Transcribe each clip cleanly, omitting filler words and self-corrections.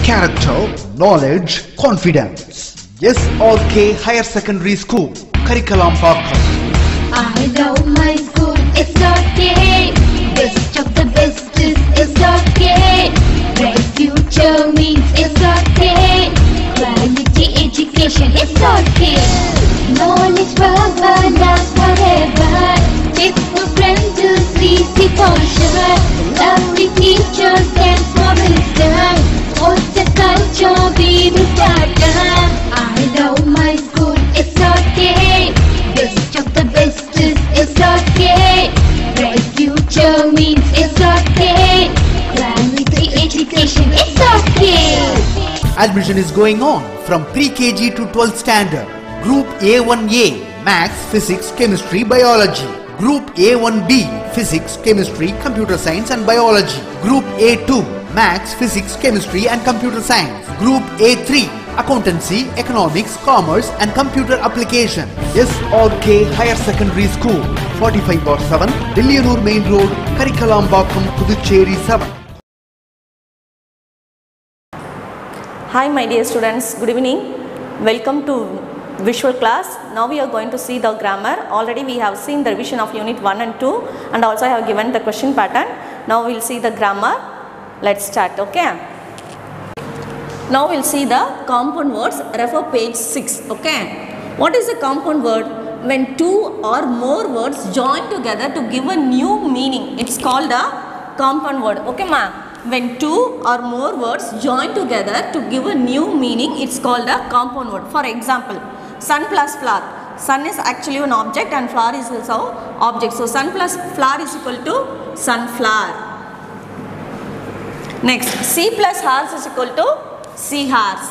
character, knowledge, confidence. SRK Higher Secondary School, Karikalambakkam. I love my school, SRK. Best of the best is SRK. Bright future means SRK. Quality education, SRK. Knowledge forever, love forever. It's no friend to see the culture. Lovely teachers and professors. What's the culture we will start? I love my school, SRK. Best of the best is SRK. Bright future means SRK. Quality education, SRK. Admission is going on from pre-KG to 12th standard. Group A1A, Maths, Physics, Chemistry, Biology. Group A1B, Physics, Chemistry, Computer Science and Biology. Group A2, Maths, Physics, Chemistry and Computer Science. Group A3, Accountancy, Economics, Commerce and Computer Application. SRK Higher Secondary School, 45/7, Dilliyanur Main Road, Karikalambakkam, Puducherry 7. Hi my dear students, good evening. Welcome to visual class. Now we are going to see the grammar. Already we have seen the revision of unit 1 and 2 and also I have given the question pattern. Now we will see the grammar. Let's start, okay. Now we will see the compound words. Refer page 6, okay. What is a compound word? When two or more words join together to give a new meaning, it's called a compound word, okay ma. When two or more words join together to give a new meaning, it's called a compound word. For example, sun plus flower. Sun is actually an object and flower is also object. So sun plus flower is equal to sunflower. Next, sea plus horse is equal to seahorse.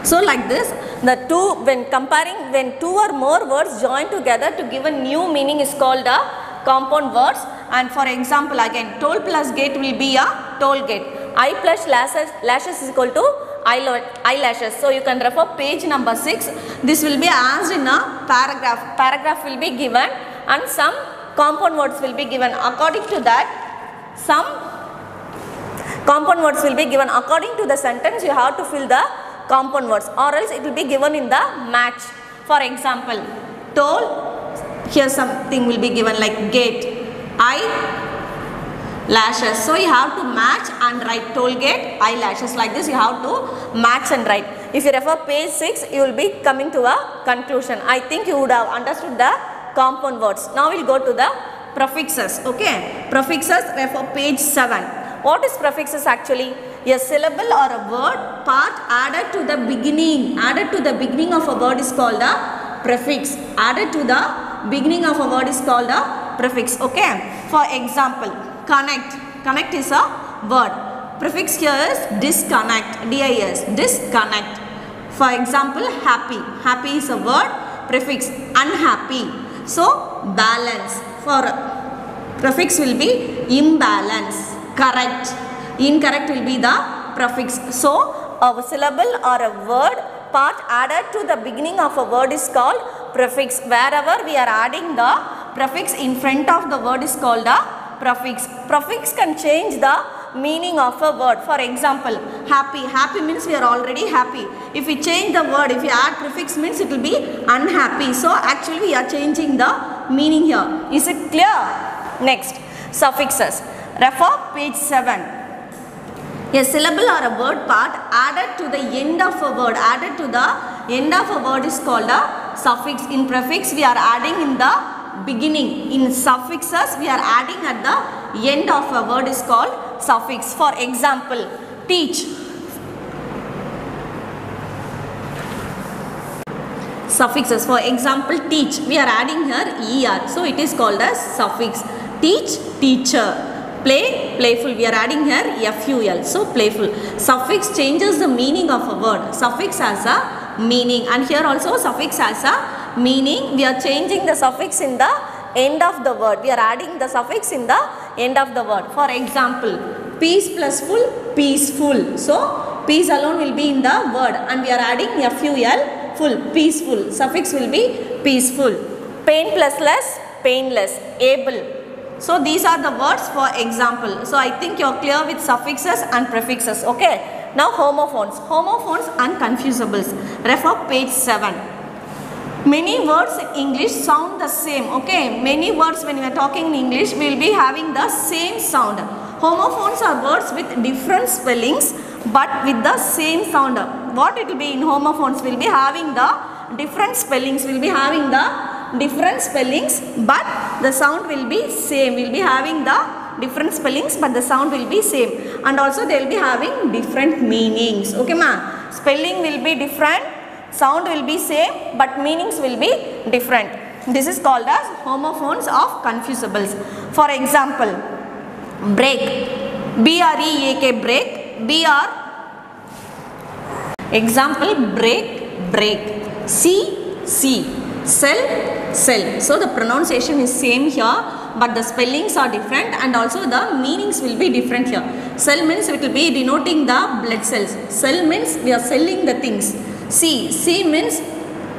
So like this, the two, when comparing, when two or more words join together to give a new meaning is called a compound words. And for example, again, toll plus gate will be a toll gate. Eye plus lashes is equal to eyelashes. So you can refer page number 6. This will be asked in a paragraph. Paragraph will be given and some compound words will be given. According to that, some compound words will be given. According to the sentence, you have to fill the compound words or else it will be given in the match. For example, toll, here something will be given like gate. Eye, lashes. So you have to match and write toll gate, eyelashes. Like this you have to match and write. If you refer page 6, you will be coming to a conclusion. I think you would have understood the compound words. Now we will go to the prefixes. Okay, prefixes, refer page 7. What is prefixes actually? A syllable or a word part added to the beginning. Added to the beginning of a word is called a prefix. Added to the beginning of a word is called a prefix, okay. For example, connect. Connect is a word. Prefix here is disconnect. D-I-S, disconnect. For example, happy. Happy is a word. Prefix, unhappy. So, balance. For prefix will be imbalance. Correct. Incorrect will be the prefix. So, a syllable or a word part added to the beginning of a word is called prefix. Wherever we are adding the prefix in front of the word is called a prefix. Prefix can change the meaning of a word. For example, happy. Happy means we are already happy. If we change the word, if we add prefix means it will be unhappy. So actually we are changing the meaning here. Is it clear? Next, suffixes. Refer page 7. A syllable or a word part added to the end of a word. Added to the end of a word is called a suffix. In prefix we are adding in the beginning. In suffixes we are adding at the end of a word is called suffix. For example, teach. Suffixes. For example, teach. We are adding here er. So it is called as suffix. Teach, teacher. Play, playful. We are adding here ful. So playful. Suffix changes the meaning of a word. Suffix has a meaning and here also suffix has a meaning. We are changing the suffix in the end of the word. We are adding the suffix in the end of the word. For example, peace plus full, peaceful. So peace alone will be in the word and we are adding ful, full, peaceful. Suffix will be peaceful. Pain plus less, painless. Able. So these are the words for example. So I think you are clear with suffixes and prefixes. Okay. Now homophones. Homophones and confusables. Refer page 7. Many words in English sound the same. Okay. Many words when we are talking in English we will be having the same sound. Homophones are words with different spellings but with the same sound. What it will be in homophones? We will be having the different spellings. We will be having the different spellings but the sound will be same. We will be having the different spellings but the sound will be same, and also they will be having different meanings. Okay ma? Spelling will be different, sound will be same but meanings will be different. This is called as homophones of confusables. For example, break, B-R-E-A-K, break, B-R. Example, break, break. See, sell, sell. So the pronunciation is same here but the spellings are different and also the meanings will be different here. Sell means it will be denoting the blood cells. Sell means we are selling the things. See means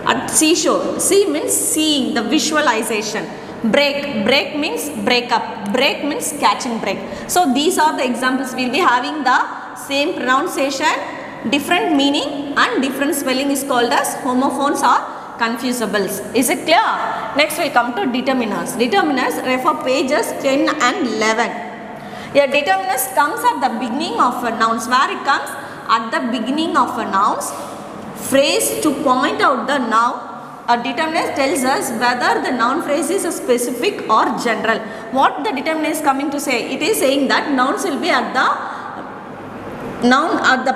at seashore. See means seeing, the visualization. Break means break up. Break means catch and break. So these are the examples. We will be having the same pronunciation, different meaning and different spelling is called as homophones or confusables. Is it clear? Next we come to determiners. Determiners, refer pages 10 and 11. A determiners comes at the beginning of a nouns. Where it comes? At the beginning of a nouns. Phrase to point out the noun. A determiner tells us whether the noun phrase is a specific or general. What the determiner is coming to say? It is saying that nouns will be at the noun at the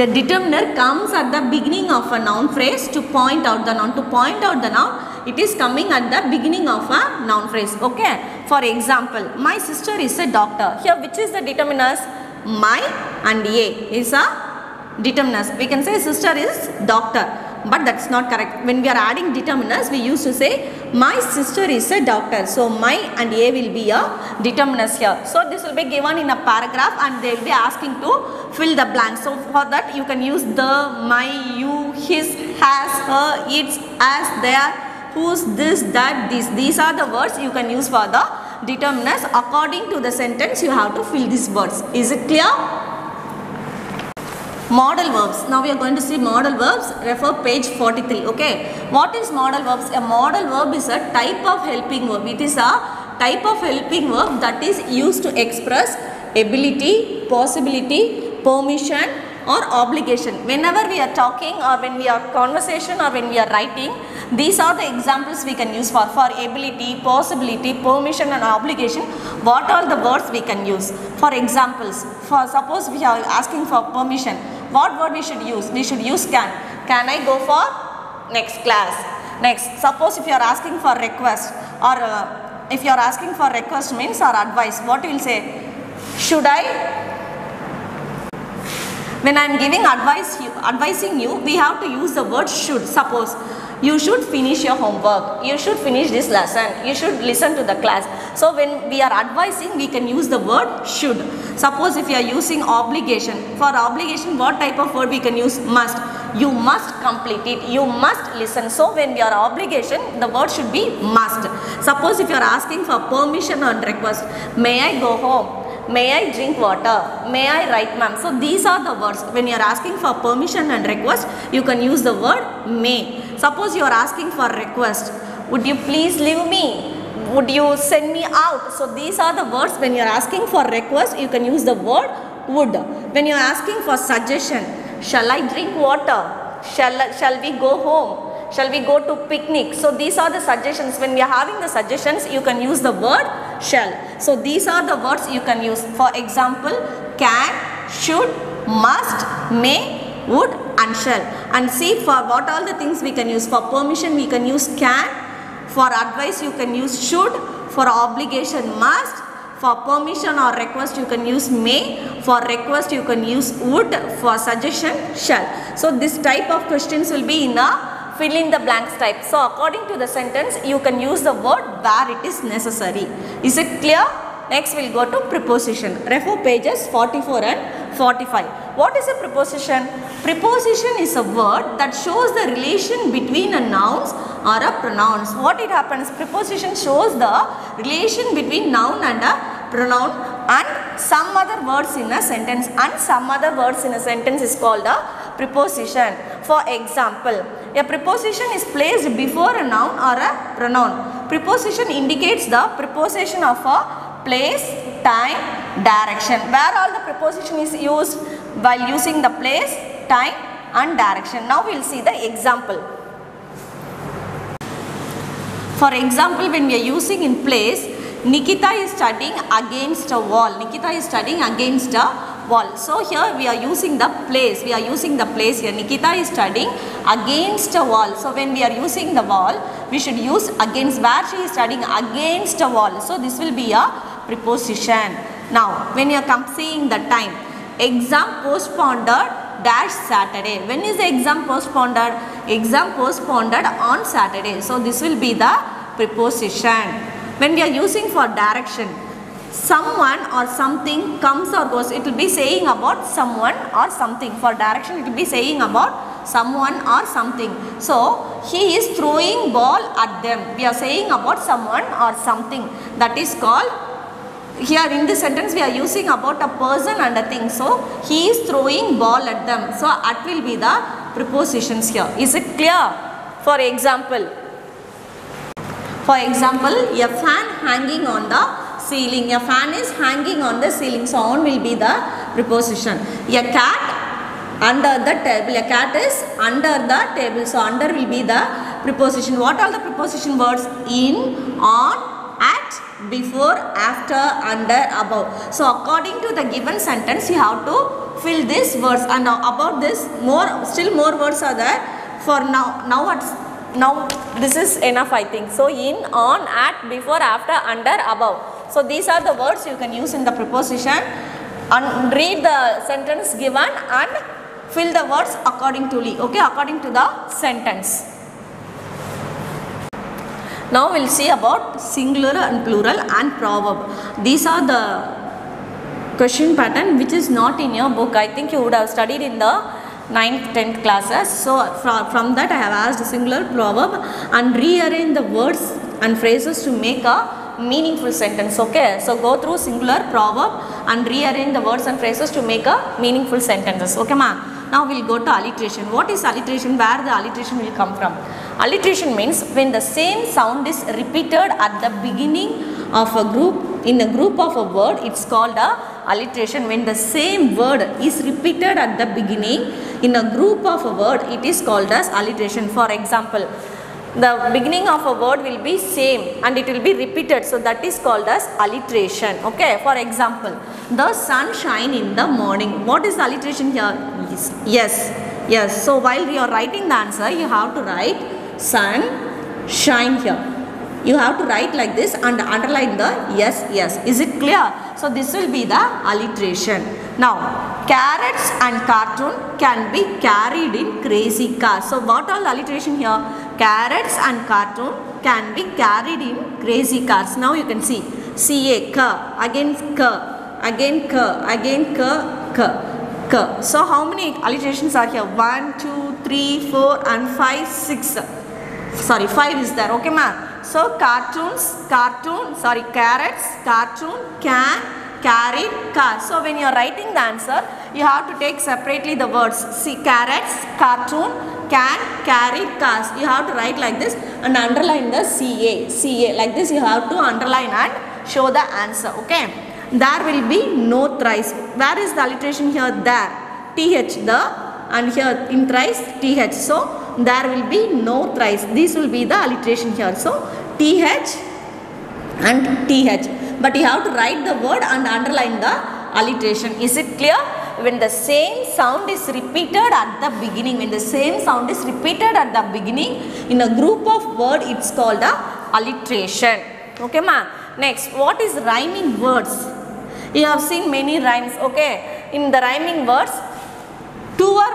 a determiner comes at the beginning of a noun phrase to point out the noun. To point out the noun, it is coming at the beginning of a noun phrase. Okay. For example, my sister is a doctor. Here, which is the determiners? My and a is a determiners. We can say sister is doctor, but that's not correct. When we are adding determiners, we used to say my sister is a doctor. So my and a will be a determiners here. So this will be given in a paragraph and they will be asking to fill the blanks. So for that you can use the, my, you, his, has, her, its, as, their, whose, this, that, this. These are the words you can use for the determiners. According to the sentence you have to fill these words. Is it clear? Modal verbs. Now we are going to see modal verbs. Refer page 43. Okay. What is modal verbs? A modal verb is a type of helping verb. It is a type of helping verb that is used to express ability, possibility, permission or obligation. Whenever we are talking or when we are conversation or when we are writing, these are the examples we can use for ability, possibility, permission and obligation. What are the words we can use? For examples, for suppose we are asking for permission, what word we should use? We should use can. Can I go for next class? Next, suppose if you are asking for request or if you are asking for request means or advice, what you will say? Should I? When I am giving advising you, we have to use the word should. Suppose you should finish your homework, you should finish this lesson, you should listen to the class. So when we are advising, we can use the word should. Suppose if you are using obligation, for obligation what type of word we can use? Must. You must complete it, you must listen. So when we are obligation, the word should be must. Suppose if you are asking for permission and request, may I go home? May I drink water? May I write ma'am? So these are the words. When you are asking for permission and request, you can use the word may. Suppose you are asking for request. Would you please leave me? Would you send me out? So these are the words. When you are asking for request, you can use the word would. When you are asking for suggestion, shall I drink water? Shall we go home? Shall we go to picnic? So these are the suggestions. When we are having the suggestions, you can use the word shall. So these are the words you can use. For example, can, should, must, may, would and shall. And see for what all the things we can use. For permission we can use can. For advice you can use should. For obligation must. For permission or request you can use may. For request you can use would. For suggestion shall. So this type of questions will be in a fill in the blanks type. So according to the sentence you can use the word where it is necessary. Is it clear? Next we'll go to preposition. Refer pages 44 and 45. What is a preposition? Preposition is a word that shows the relation between a nouns or a pronouns. What it happens? Preposition shows the relation between noun and a pronoun and some other words in a sentence, and some other words in a sentence is called a preposition. For example, a preposition is placed before a noun or a pronoun. Preposition indicates the preposition of a place, time, direction. Where all the preposition is used? While using the place, time and direction. Now we will see the example. For example, when we are using in place, Nikita is studying against a wall. Nikita is studying against a wall. So here we are using the place. We are using the place here. Nikita is studying against a wall. So when we are using the wall, we should use against. Where she is studying against a wall. So this will be a preposition. Now when you are seeing the time, exam postponed dash Saturday. When is the exam postponed? Exam postponed on Saturday. So this will be the preposition. When we are using for direction, someone or something comes or goes, it will be saying about someone or something. For direction, it will be saying about someone or something. So he is throwing ball at them. We are saying about someone or something. That is called, here in this sentence we are using about a person and a thing. So he is throwing ball at them. So at will be the prepositions here. Is it clear? For example, a fan hanging on the ceiling. A fan is hanging on the ceiling. So on will be the preposition. A cat under the table. A cat is under the table. So under will be the preposition. What are the preposition words? In, on, at, before, after, under, above. So according to the given sentence, you have to fill these words. And now about this, still more words are there. For now this is enough, I think. So in, on, at, before, after, under, above. So these are the words you can use in the preposition, and read the sentence given and fill the words accordingly, okay, according to the sentence. Now we will see about singular and plural and proverb. These are the question pattern which is not in your book. I think you would have studied in the 9th, 10th classes. So from that I have asked singular, proverb, and rearrange the words and phrases to make a meaningful sentence. Okay, so go through singular, proverb and rearrange the words and phrases to make a meaningful sentences. Okay ma. Now we will go to alliteration. What is alliteration? Where the alliteration will come from? Alliteration means when the same sound is repeated at the beginning of a group, in a group of a word, it's called a alliteration. When the same word is repeated at the beginning in a group of a word, it is called as alliteration. For example, the beginning of a word will be same and it will be repeated, so that is called as alliteration. Okay, for example, the sun shine in the morning. What is the alliteration here? Yes. So while you are writing the answer, you have to write sun shine here. You have to write like this and underline the yes. Is it clear? So this will be the alliteration. Now carrots and cartoon can be carried in crazy cars. So what all alliteration here? Carrots and cartoon can be carried in crazy cars. Now you can see ca, ka, again ka, again ka, again ka, ka. So how many alliterations are here? 1, 2, 3, 4 and 5, 6. Sorry, 5 is there. Okay ma'am. So carrots, cartoon, can, carried, car. So when you are writing the answer, you have to take separately the words. See, carrots, cartoon, can, carried, cars. You have to write like this and underline the ca. Like this you have to underline and show the answer. Okay. There will be no thrice. Where is the alliteration here? There. Th, the, and here in thrice, th. So there will be no thrice. This will be the alliteration here. So th and th. But you have to write the word and underline the alliteration. Is it clear? When the same sound is repeated at the beginning, in a group of word, it's called a alliteration. Okay ma. Next, what is rhyming words? You have seen many rhymes. Okay. In the rhyming words, two or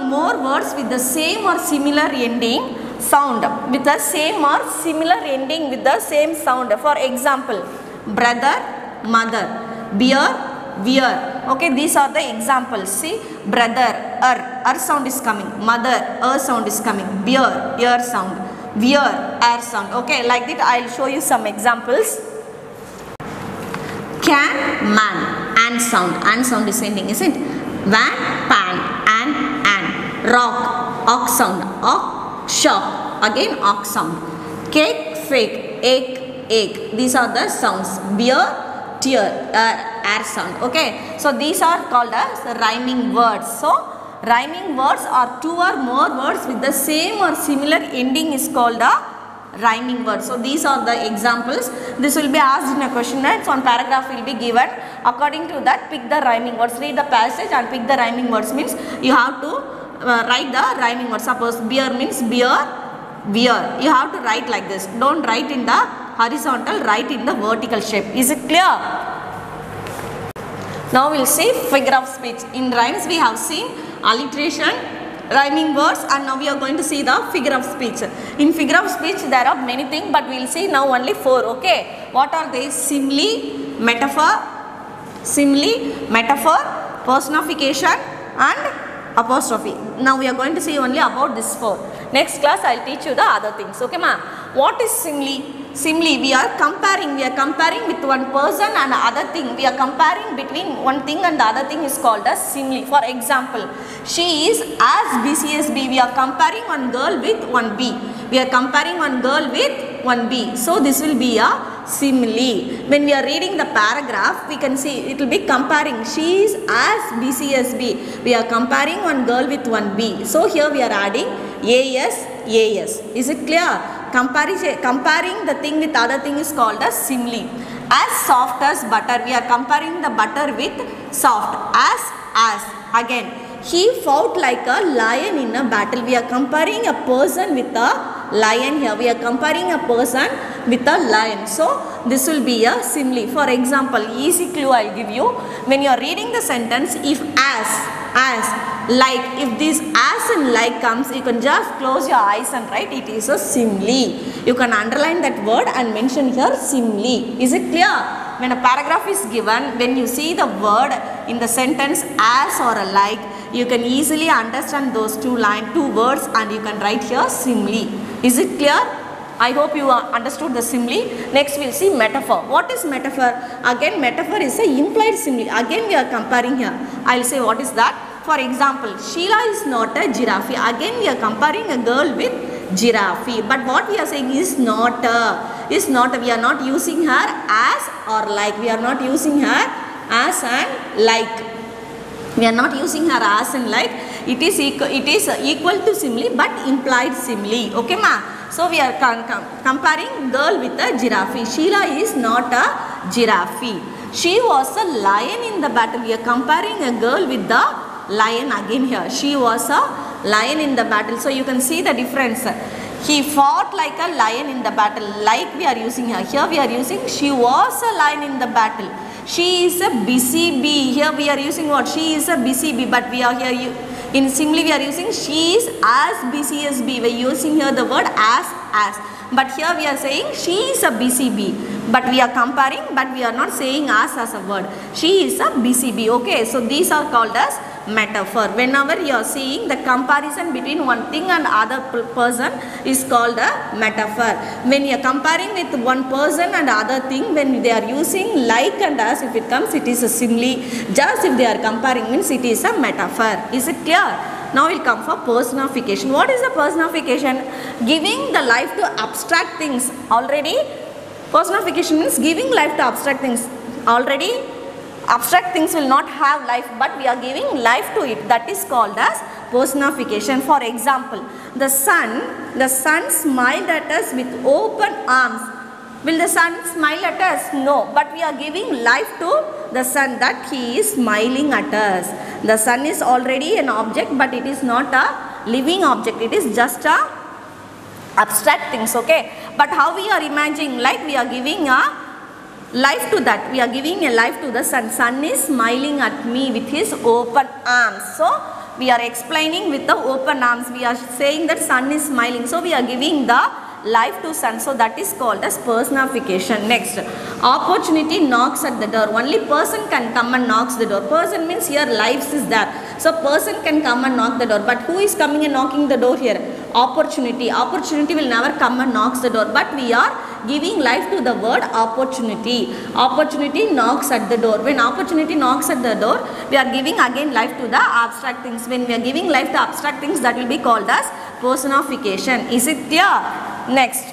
more words with the same or similar ending sound, with the same or similar ending with the same sound. For example, brother, mother, beer, wear, Okay, these are the examples. See, brother, sound is coming. Mother, sound is coming. Beer, ear sound. Wear, air sound. Okay, like that I'll show you some examples. Can, man, and sound is ending, isn't it? Van, pan, and. Rock, ox sound. Ox, shock, again ox sound. Cake, fake, egg. These are the sounds. Beer, tear, air sound. Okay, so these are called as rhyming words. So rhyming words are two or more words with the same or similar ending is called a rhyming word. So these are the examples. This will be asked in a question, and so one paragraph will be given. According to that, pick the rhyming words. Read the passage and pick the rhyming words. Means you have to write the rhyming words. Suppose beer means beer, beer. You have to write like this. Don't write in the horizontal, write in the vertical shape. Is it clear? Now we will see figure of speech. In rhymes we have seen alliteration, rhyming words, and now we are going to see the figure of speech. In figure of speech there are many things, but we will see now only 4. Okay, what are they? Simile, metaphor, personification, and apostrophe. Now we are going to see only about this 4. Next class I will teach you the other things. Okay ma? What is simile? Simile, we are comparing with one person and other thing. We are comparing between one thing and the other thing is called as simile. For example, she is as busy as B. We are comparing one girl with one B. We are comparing one girl with one B. So this will be a simile. When we are reading the paragraph, we can see it will be comparing. She is as busy as B. We are comparing one girl with one B. So here we are adding AS. Is it clear? Comparing the thing with other thing is called as simile. As soft as butter, we are comparing the butter with soft. As again, he fought like a lion in a battle. We are comparing a person with a lion here. We are comparing a person with a lion. So this will be a simile. For example, easy clue I will give you. When you are reading the sentence, if as, like, if this as and like comes, you can just close your eyes and write it is a simile. You can underline that word and mention here simile. Is it clear? When a paragraph is given, when you see the word in the sentence as or a like, you can easily understand those two words and you can write here simile. Is it clear? I hope you understood the simile. Next we will see metaphor. What is metaphor? Again, metaphor is a implied simile. Again we are comparing here. I will say what is that. For example, Sheila is not a giraffe. Again we are comparing a girl with giraffe. But what we are saying is not. We are not using her as or like. We are not using her as and like. We are not using her as and like. It is equal to simile but implied simile. Okay ma? So we are comparing girl with a giraffe. Sheila is not a giraffe. She was a lion in the battle. We are comparing a girl with the lion again here. She was a lion in the battle. So you can see the difference. He fought like a lion in the battle. Like we are using here. Here we are using she was a lion in the battle. She is a busy bee. Here we are using what? She is a busy bee. But we are here in simile we are using she is as busy as bee. We are using here the word as. But here we are saying she is a busy bee. But we are comparing, but we are not saying as a word. She is a busy bee. Okay, so these are called as metaphor. Whenever you are seeing the comparison between one thing and other person is called a metaphor. When you are comparing with one person and other thing, when they are using like and as, if it comes, it is a simile. Just if they are comparing means it is a metaphor. Is it clear? Now we will come for personification. What is the personification? Giving the life to abstract things. Already personification means giving life to abstract things. Already abstract things will not have life, but we are giving life to it. That is called as personification. For example, the sun smiled at us with open arms. Will the sun smile at us? No, but we are giving life to the sun, that he is smiling at us. The sun is already an object, but it is not a living object. It is just a abstract things. Okay, but how we are imagining, like we are giving a life to that. We are giving a life to the sun. Sun is smiling at me with his open arms. So we are explaining with the open arms. We are saying that sun is smiling. So we are giving the life to sun. So that is called as personification. Next, Opportunity knocks at the door. Only person can come and knocks the door. Person means here lives is there. So person can come and knock the door. But who is coming and knocking the door here? Opportunity. Opportunity will never come and knocks the door. But we are giving life to the word opportunity. Opportunity knocks at the door. When opportunity knocks at the door, we are giving again life to the abstract things. When we are giving life to abstract things, that will be called as personification. Is it clear? Next.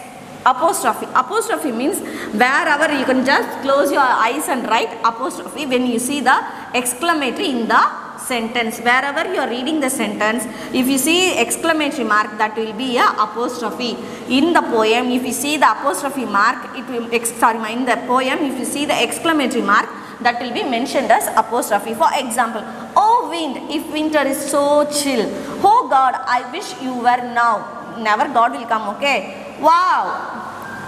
Apostrophe. Apostrophe means wherever you can just close your eyes and write apostrophe when you see the exclamatory in the sentence. Wherever you are reading the sentence, if you see exclamatory mark, that will be a apostrophe. In the poem, if you see the apostrophe mark, it will in the poem, if you see the exclamatory mark, that will be mentioned as apostrophe. For example, oh wind, if winter is so chill. Oh God, I wish you were now. Never God will come, okay? Wow,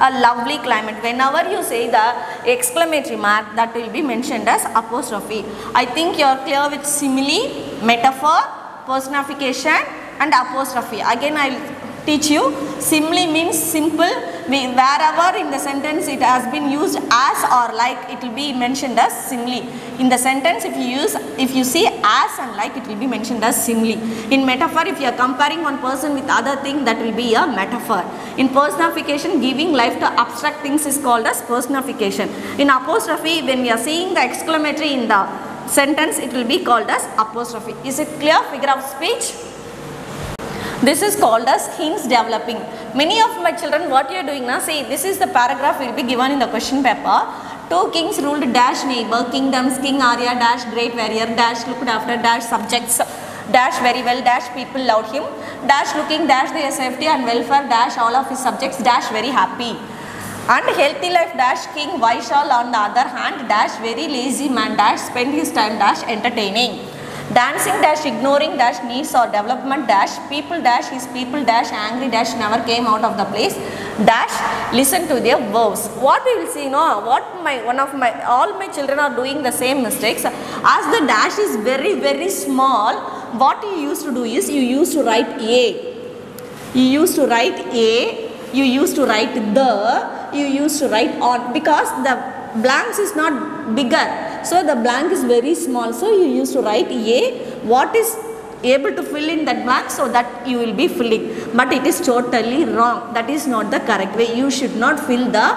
a lovely climate. Whenever you say the exclamatory mark, that will be mentioned as apostrophe. I think you are clear with simile, metaphor, personification and apostrophe. Again I will teach you. Simile means simple. Wherever in the sentence it has been used as or like, it will be mentioned as simile. In the sentence, if you see as and like, it will be mentioned as simile. In metaphor, if you are comparing one person with other thing, that will be a metaphor. In personification, giving life to abstract things is called as personification. In apostrophe, when we are seeing the exclamatory in the sentence, it will be called as apostrophe. Is it clear? Figure of speech. This is called as hints developing. Many of my children, what you are doing now, see, this is the paragraph will be given in the question paper. Two kings ruled dash neighbor kingdoms, King Arya dash great warrior dash looked after dash subjects dash very well dash people loved him dash looking dash their safety and welfare dash all of his subjects dash very happy. And healthy life dash king Vaishal on the other hand dash very lazy man dash spend his time dash entertaining. Dancing dash ignoring dash needs or development dash people dash his people dash angry dash never came out of the place dash listen to their vows. What we will see, what all my children are doing the same mistakes. As the dash is very small, what you used to do is you used to write a, you used to write a, you used to write the, you used to write on, because the blanks is not bigger, so the blank is very small, so you used to write a, what is able to fill in that blank, so that you will be filling. But it is totally wrong. That is not the correct way. You should not fill the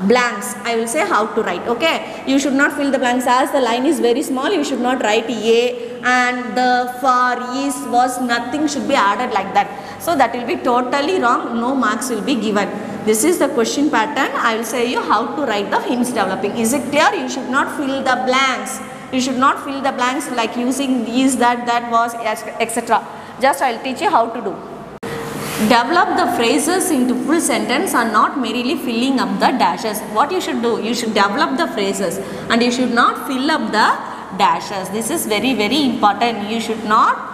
blanks. I will say how to write, okay? You should not fill the blanks. As the line is very small, you should not write a and the, for, is, was, nothing should be added like that. So that will be totally wrong. No marks will be given. This is the question pattern. I will say you how to write the hints developing. Is it clear? You should not fill the blanks. You should not fill the blanks like using these, that was, etc. Just I will teach you how to do. Develop the phrases into full sentence and not merely filling up the dashes. What you should do? You should develop the phrases and you should not fill up the dashes. This is very important. You should not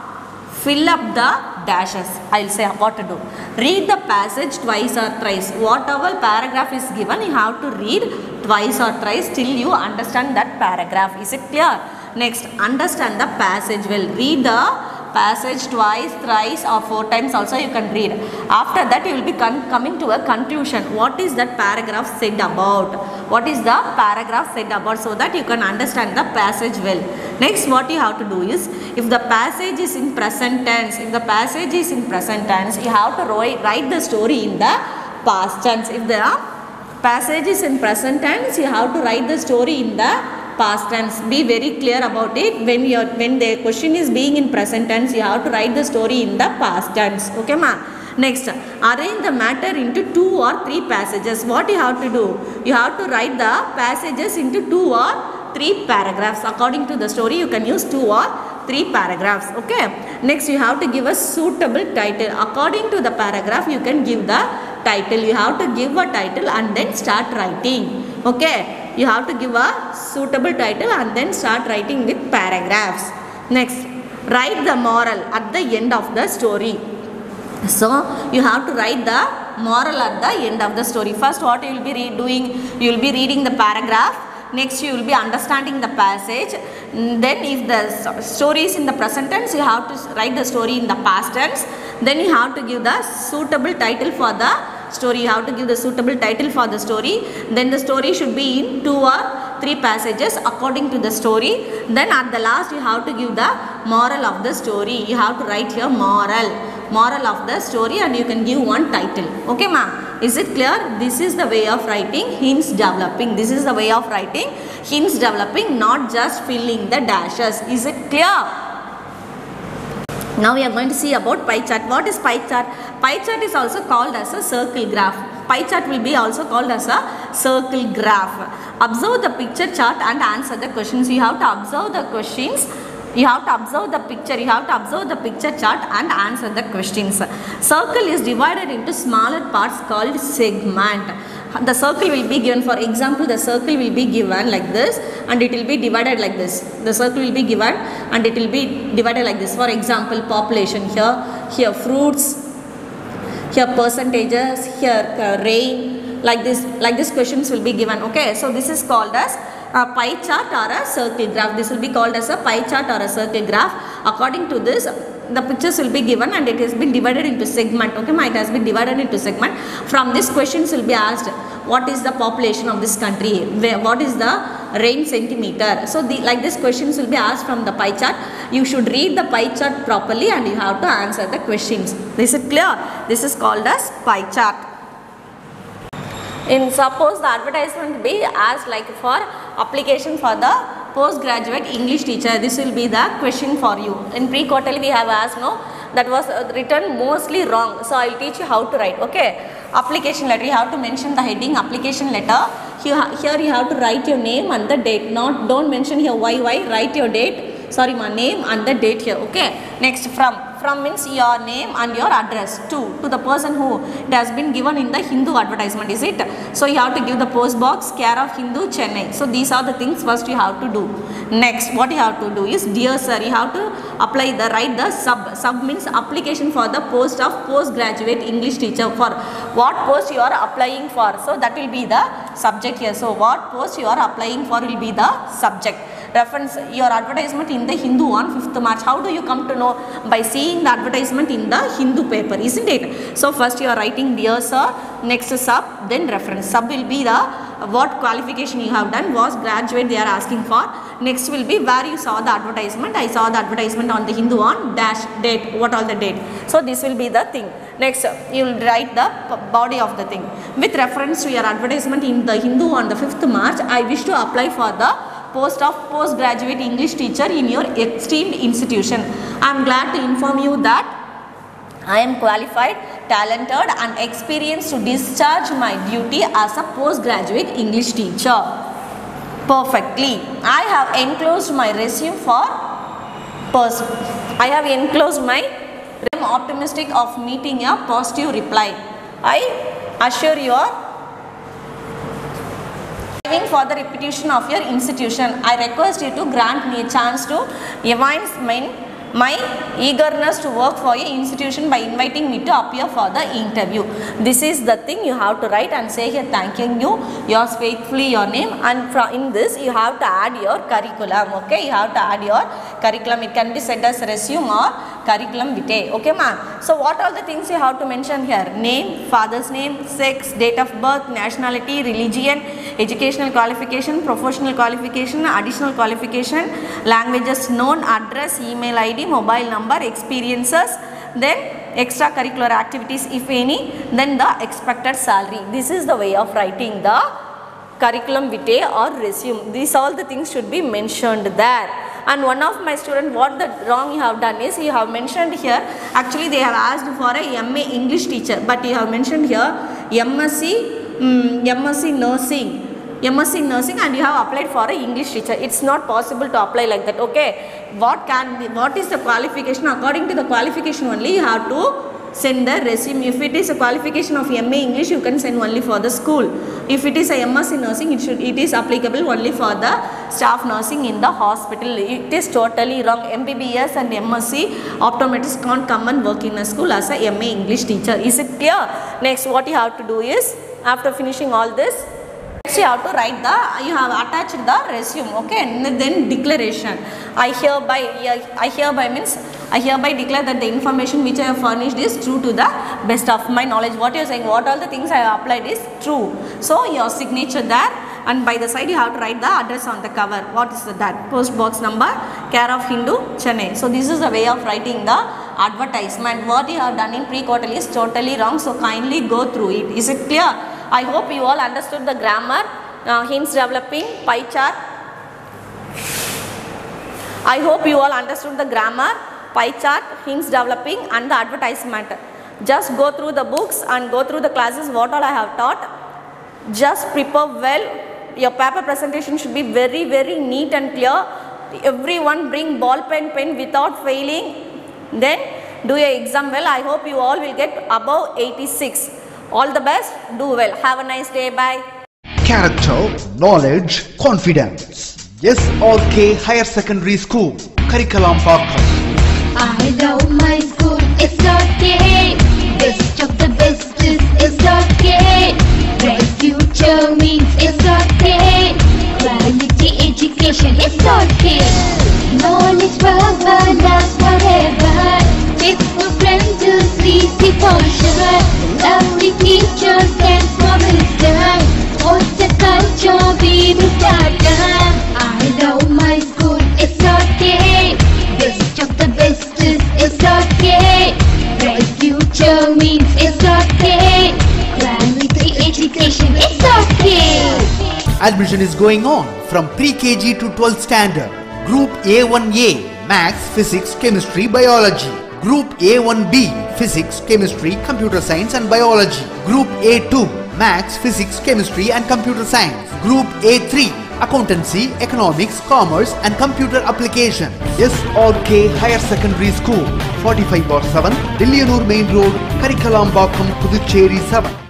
fill up the dashes. I will say what to do. Read the passage twice or thrice. Whatever paragraph is given, you have to read twice or thrice till you understand that paragraph. Is it clear? Next, understand the passage well. Read the passage twice, thrice or 4 times also you can read. After that you will be coming to a conclusion. What is that paragraph said about? What is the paragraph said about, so that you can understand the passage well. Next, what you have to do is, if the passage is in present tense, you have to write the story in the past tense. If the passage is in present tense, you have to write the story in the past tense. Be very clear about it. When the question is being in present tense, you have to write the story in the past tense. Okay, ma? Next, arrange the matter into 2 or 3 passages. What you have to do? You have to write the passages into 2 or 3 paragraphs. According to the story, you can use 2 or 3 paragraphs. Okay. Next, you have to give a suitable title. According to the paragraph, you can give the title. You have to give a title and then start writing. Okay. You have to give a suitable title and then start writing with paragraphs. Next, write the moral at the end of the story. So, you have to write the moral at the end of the story. First, what you will be doing? You will be reading the paragraph. Next, you will be understanding the passage. Then, if the story is in the present tense, you have to write the story in the past tense. Then, you have to give the suitable title for the story. You have to give the suitable title for the story. Then the story should be in 2 or 3 passages according to the story. Then at the last you have to give the moral of the story. You have to write here moral of the story, and you can give one title. Okay ma'am, is it clear? This is the way of writing hints developing. This is the way of writing hints developing, not just filling the dashes. Is it clear? Now we are going to see about pie chart. What is pie chart? Pie chart is also called as a circle graph. Pie chart will be also called as a circle graph. Observe the picture chart and answer the questions. You have to observe the questions. You have to observe the picture. You have to observe the picture chart and answer the questions. Circle is divided into smaller parts called segment. The circle will be given, for example, the circle will be given like this and it will be divided like this. The circle will be given and it will be divided like this. For example, population here fruits, here percentages, here rain, like this questions will be given. Okay, so this is called as a pie chart or a circle graph. This will be called as a pie chart or a circle graph. According to this, the pictures will be given and it has been divided into segment. Okay, it has been divided into segment. From this questions will be asked, what is the population of this country? What is the rain centimeter? So like this questions will be asked from the pie chart. You should read the pie chart properly and you have to answer the questions. Is it clear? This is called as pie chart. In suppose the advertisement be asked like for application for the postgraduate English teacher, this will be the question for you. In pre-quarterly we have asked, no, that was written mostly wrong. So I will teach you how to write. Okay, application letter, you have to mention the heading application letter. Here you have to write your name and the date. Don't mention here why, write your date, sorry, my name and the date here. Okay, next from means your name and your address to the person who it has been given in the Hindu advertisement, is it? So you have to give the post box, care of Hindu, Chennai. So these are the things first you have to do. Next, what you have to do is, dear sir, you have to write the sub means application for the post of postgraduate English teacher. For what post you are applying for, so that will be the subject here. So what post you are applying for will be the subject. Reference your advertisement in the Hindu on 5th March. How do you come to know? By seeing the advertisement in the Hindu paper, isn't it? So first you are writing dear sir, next sub, then reference. Sub will be the what qualification you have done, was graduate they are asking for. Next will be where you saw the advertisement. I saw the advertisement on the Hindu on dash date, what all the date. So this will be the thing. Next you will write the body of the thing. With reference to your advertisement in the Hindu on the 5th March, I wish to apply for the post of postgraduate English teacher in your esteemed institution. I am glad to inform you that I am qualified, talented and experienced to discharge my duty as a postgraduate English teacher perfectly. I have enclosed my resume for I have enclosed my I am optimistic of meeting a positive reply. I assure you for the reputation of your institution. I request you to grant me a chance to evince my eagerness to work for your institution by inviting me to appear for the interview. This is the thing you have to write and say here, thanking you, yours faithfully, your name, and in this you have to add your curriculum. Okay, you have to add your curriculum. It can be said as resume or curriculum vitae. Okay ma'am. So what are the things you have to mention here? Name, father's name, sex, date of birth, nationality, religion, educational qualification, professional qualification, additional qualification, languages known, address, email ID, mobile number, experiences, then extracurricular activities if any, then the expected salary. This is the way of writing the curriculum vitae or resume. These all the things should be mentioned there. And one of my students, what the wrong you have done is, you have mentioned here, actually they have asked for a MA English teacher, but you have mentioned here MSc nursing and you have applied for an English teacher. It's not possible to apply like that. Okay, what is the qualification? According to the qualification only you have to send the resume. If it is a qualification of MA English, you can send only for the school. If it is a MSc nursing, it is applicable only for the staff nursing in the hospital. It is totally wrong. MBBS and MSc optometrists can't come and work in a school as a MA English teacher. Is it clear? Next, what you have to do is, after finishing all this, next you have to write you have attached the resume. Okay, and then declaration. I hereby means I hereby declare that the information which I have furnished is true to the best of my knowledge. What you are saying, what all the things I have applied is true. So your signature there, and by the side you have to write the address on the cover. What is that? Post box number, care of Hindu, Chennai. So this is a way of writing the advertisement. What you have done in pre-quarterly is totally wrong. So kindly go through it. Is it clear? I hope you all understood the grammar, hints developing, pie chart. I hope you all understood the grammar, pie chart, hints developing and the advertisement. Just go through the books and go through the classes what all I have taught. Just prepare well. Your paper presentation should be very neat and clear. Everyone bring ball pen without failing. Then do your exam well. I hope you all will get above 86. All the best. Do well. Have a nice day. Bye. Character, knowledge, confidence. SRK Higher Secondary School, Karikalambakkam. I love my school, it's okay. Best of the best is okay. Bright future means it's okay. Quality education, it's okay. Knowledge forever, love forever. Faithful friends who see the culture. Lovely teachers and promises. What's the culture we will start? I love my school, it's okay. Best of the best is okay. Bright future means it's okay. Quality education, it's okay. Admission is going on from pre-KG to 12th standard. Group A1A, Maths, Physics, Chemistry, Biology. Group A1B, Physics, Chemistry, Computer Science and Biology. Group A2, Maths, Physics, Chemistry and Computer Science. Group A3, Accountancy, Economics, Commerce and Computer Application. SRK Higher Secondary School, 45/7, Dilliyanur Main Road, Karikalambakkam, Puducherry 7.